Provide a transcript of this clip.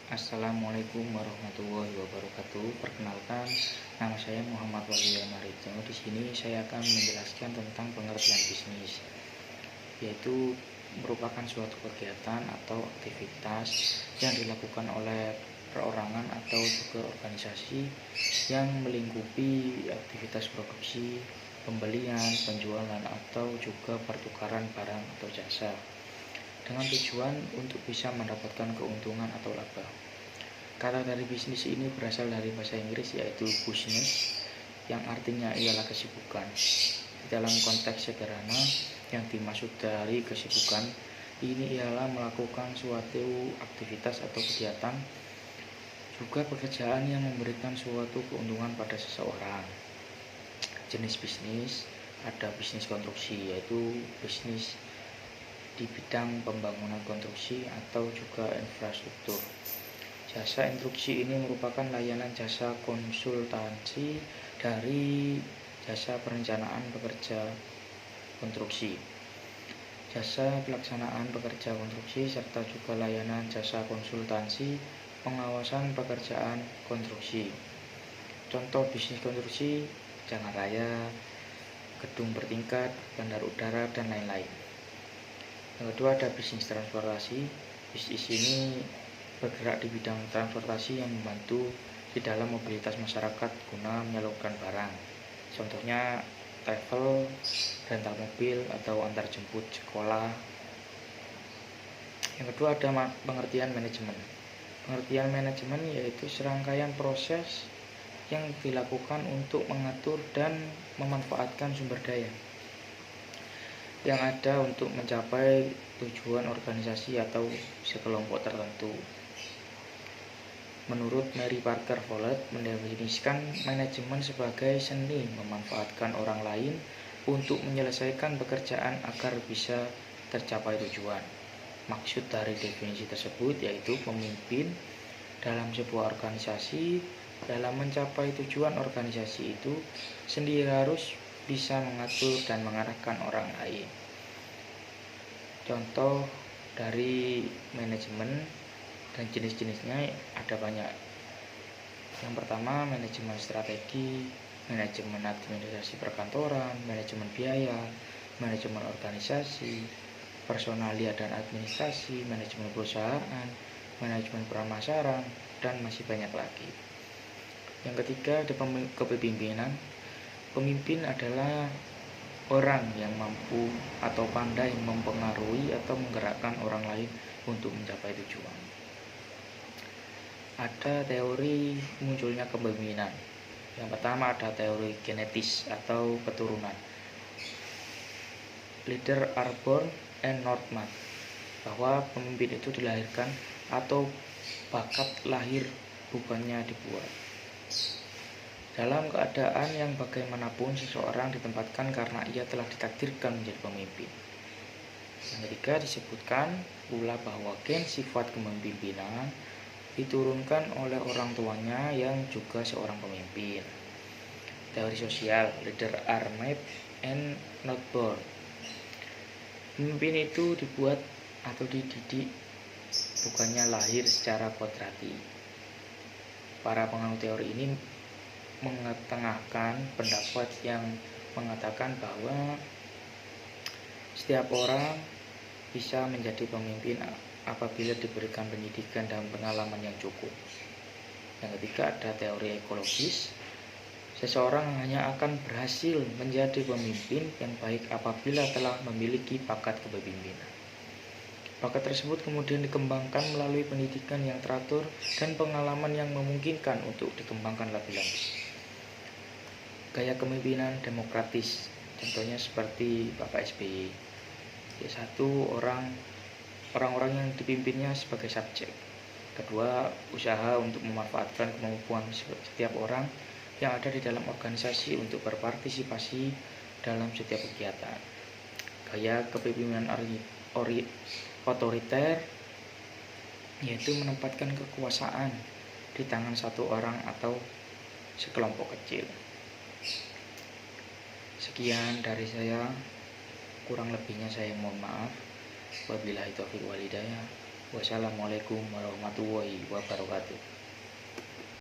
Assalamualaikum warahmatullahi wabarakatuh. Perkenalkan, nama saya Muhammad Walia Marito. Di sini saya akan menjelaskan tentang pengertian bisnis, yaitu merupakan suatu kegiatan atau aktivitas yang dilakukan oleh perorangan atau juga organisasi yang melingkupi aktivitas produksi, pembelian, penjualan, atau juga pertukaran barang atau jasa dengan tujuan untuk bisa mendapatkan keuntungan atau laba. Kata dari bisnis ini berasal dari bahasa Inggris yaitu business, yang artinya ialah kesibukan. Di dalam konteks sederhana, yang dimaksud dari kesibukan ini ialah melakukan suatu aktivitas atau kegiatan, juga pekerjaan yang memberikan suatu keuntungan pada seseorang. Jenis bisnis ada bisnis konstruksi, yaitu bisnis di bidang pembangunan konstruksi atau juga infrastruktur. Jasa instruksi ini merupakan layanan jasa konsultansi dari jasa perencanaan pekerja konstruksi, jasa pelaksanaan pekerja konstruksi, serta juga layanan jasa konsultansi pengawasan pekerjaan konstruksi. Contoh bisnis konstruksi: jalan raya, gedung bertingkat, bandar udara, dan lain-lain. Yang kedua ada bisnis transportasi. Bisnis ini bergerak di bidang transportasi yang membantu di dalam mobilitas masyarakat guna menyalurkan barang. Contohnya travel, rental mobil, atau antar jemput sekolah. Yang kedua ada pengertian manajemen. Pengertian manajemen yaitu serangkaian proses yang dilakukan untuk mengatur dan memanfaatkan sumber daya yang ada untuk mencapai tujuan organisasi atau sekelompok tertentu. Menurut Mary Parker Follett, mendefinisikan manajemen sebagai seni memanfaatkan orang lain untuk menyelesaikan pekerjaan agar bisa tercapai tujuan. Maksud dari definisi tersebut yaitu pemimpin dalam sebuah organisasi dalam mencapai tujuan organisasi itu sendiri harus bisa mengatur dan mengarahkan orang lain. Contoh dari manajemen dan jenis-jenisnya ada banyak. Yang pertama, manajemen strategi, manajemen administrasi perkantoran, manajemen biaya, manajemen organisasi, personalia dan administrasi, manajemen perusahaan, manajemen pemasaran, dan masih banyak lagi. Yang ketiga ada kepemimpinan. Pemimpin adalah orang yang mampu atau pandai mempengaruhi atau menggerakkan orang lain untuk mencapai tujuan. Ada teori munculnya kepemimpinan. Yang pertama ada teori genetis atau keturunan. Leader are born and not made, bahwa pemimpin itu dilahirkan atau bakat lahir bukannya dibuat. Dalam keadaan yang bagaimanapun seseorang ditempatkan karena ia telah ditakdirkan menjadi pemimpin. Yang ketiga disebutkan pula bahwa gen sifat kepemimpinan diturunkan oleh orang tuanya yang juga seorang pemimpin. Teori sosial, leader are made and not born. Pemimpin itu dibuat atau dididik, bukannya lahir secara kodrati. Para penganut teori ini mengetengahkan pendapat yang mengatakan bahwa setiap orang bisa menjadi pemimpin apabila diberikan pendidikan dan pengalaman yang cukup. Yang ketiga ada teori ekologis. Seseorang hanya akan berhasil menjadi pemimpin yang baik apabila telah memiliki bakat kepemimpinan. Bakat tersebut kemudian dikembangkan melalui pendidikan yang teratur dan pengalaman yang memungkinkan untuk dikembangkan lebih lanjut. Gaya kepemimpinan demokratis, contohnya seperti Bapak SBY. Satu, orang-orang yang dipimpinnya sebagai subjek. Kedua, usaha untuk memanfaatkan kemampuan setiap orang yang ada di dalam organisasi untuk berpartisipasi dalam setiap kegiatan. Gaya kepemimpinan otoriter, yaitu menempatkan kekuasaan di tangan satu orang atau sekelompok kecil. Sekian dari saya, kurang lebihnya saya mohon maaf. Wabillahi taufiq wal hidayah. Wassalamualaikum warahmatullahi wabarakatuh.